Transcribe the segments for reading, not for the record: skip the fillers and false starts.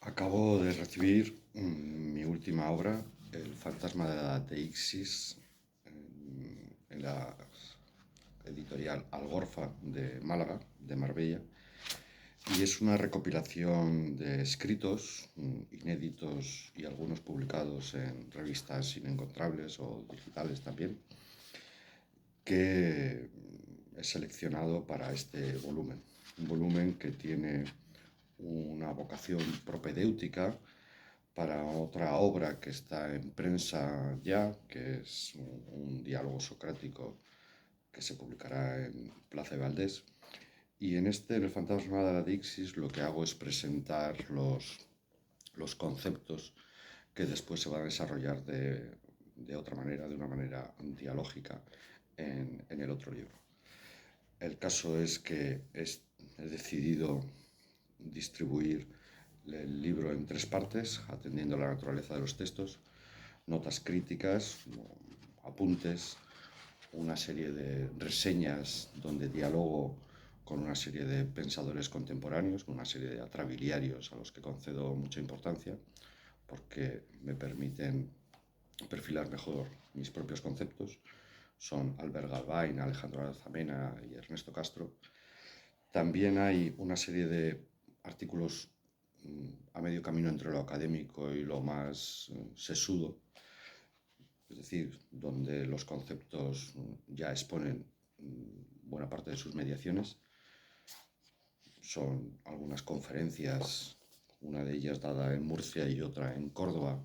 Acabo de recibir mi última obra, El fantasma de la Deixis, en la editorial Algorfa de Málaga, de Marbella, y es una recopilación de escritos inéditos y algunos publicados en revistas inencontrables o digitales también, que he seleccionado para este volumen. Un volumen que tiene una vocación propedéutica para otra obra que está en prensa ya, que es un diálogo socrático que se publicará en Plaza de Valdés. Y en este, en El fantasma de la Deixis, lo que hago es presentar los conceptos que después se van a desarrollar de otra manera, de una manera dialógica, en el otro libro. El caso es que he decidido distribuir el libro en tres partes, atendiendo a la naturaleza de los textos, notas críticas, apuntes, una serie de reseñas donde dialogo con una serie de pensadores contemporáneos, con una serie de atrabiliarios a los que concedo mucha importancia, porque me permiten perfilar mejor mis propios conceptos. Son Albert Galván, Alejandro Arazamena y Ernesto Castro. También hay una serie de artículos a medio camino entre lo académico y lo más sesudo, es decir, donde los conceptos ya exponen buena parte de sus mediaciones. Son algunas conferencias, una de ellas dada en Murcia y otra en Córdoba,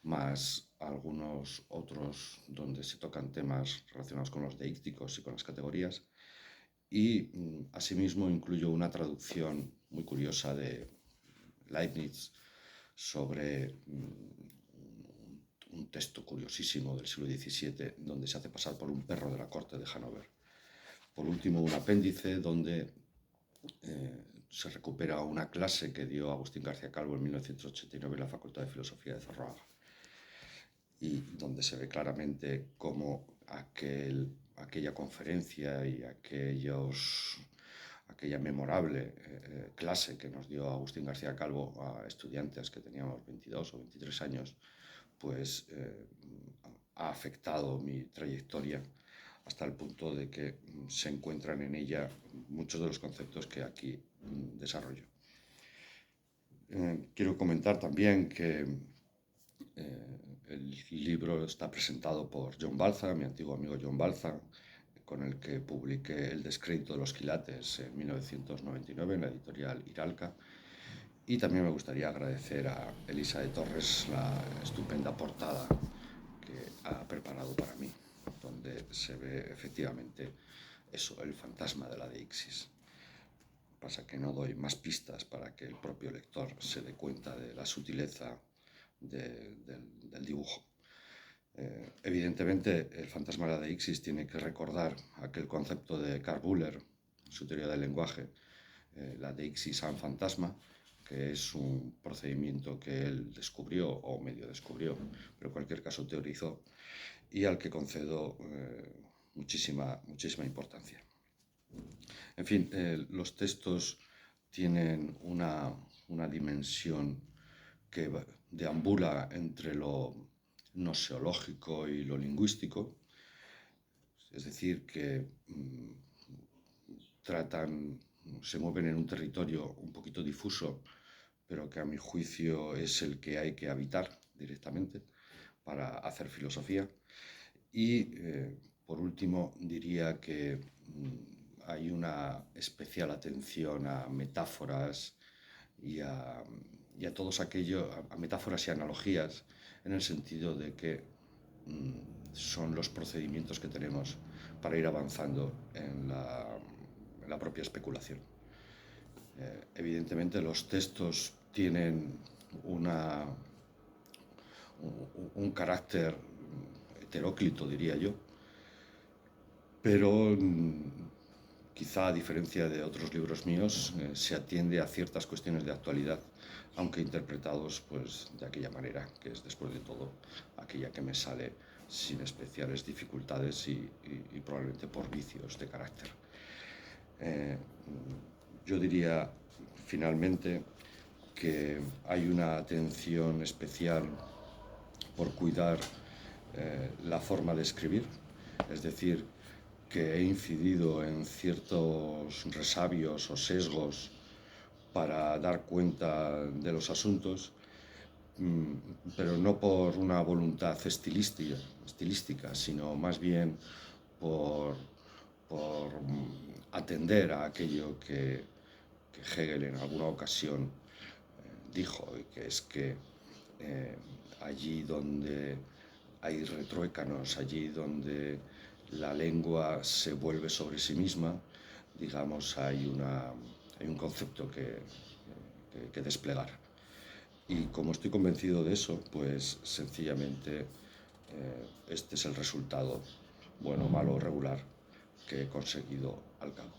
más algunos otros donde se tocan temas relacionados con los deícticos y con las categorías. Y asimismo incluyo una traducción muy curiosa de Leibniz sobre un texto curiosísimo del siglo XVII donde se hace pasar por un perro de la corte de Hannover. Por último, un apéndice donde se recupera una clase que dio Agustín García Calvo en 1989 en la Facultad de Filosofía de Zarraga, y donde se ve claramente cómo aquella conferencia y aquella memorable clase que nos dio Agustín García Calvo a estudiantes que teníamos 22 o 23 años, pues ha afectado mi trayectoria hasta el punto de que se encuentran en ella muchos de los conceptos que aquí desarrollo. Quiero comentar también que el libro está presentado por John Balza, mi antiguo amigo John Balza, con el que publiqué El descrédito de los quilates en 1999 en la editorial Iralca. Y también me gustaría agradecer a Elisa de Torres la estupenda portada que ha preparado para mí, donde se ve efectivamente eso, el fantasma de la Deixis. Pasa que no doy más pistas para que el propio lector se dé cuenta de la sutileza del dibujo. Evidentemente, el fantasma de la Deixis tiene que recordar aquel concepto de Karl Buller, su teoría del lenguaje, la Deixis an fantasma, que es un procedimiento que él descubrió o medio descubrió, pero en cualquier caso teorizó, y al que concedo muchísima importancia. En fin, los textos tienen una dimensión que deambula entre lo gnoseológico y lo lingüístico, es decir, que se mueven en un territorio un poquito difuso, pero que a mi juicio es el que hay que habitar directamente para hacer filosofía. Y por último diría que hay una especial atención a metáforas y a todos aquellos, a metáforas y analogías, en el sentido de que son los procedimientos que tenemos para ir avanzando en la propia especulación. Evidentemente los textos tienen un carácter heteróclito, diría yo, pero quizá a diferencia de otros libros míos se atiende a ciertas cuestiones de actualidad, aunque interpretados pues de aquella manera, que es después de todo aquella que me sale sin especiales dificultades y probablemente por vicios de carácter. Yo diría finalmente que hay una atención especial por cuidar la forma de escribir, es decir, que he incidido en ciertos resabios o sesgos para dar cuenta de los asuntos, pero no por una voluntad estilística, sino más bien por, por atender a aquello que Hegel en alguna ocasión dijo, y que es que allí donde hay retruécanos, allí donde la lengua se vuelve sobre sí misma, digamos, hay un concepto que desplegar. Y como estoy convencido de eso, pues sencillamente este es el resultado, bueno, malo o regular, que he conseguido al cabo.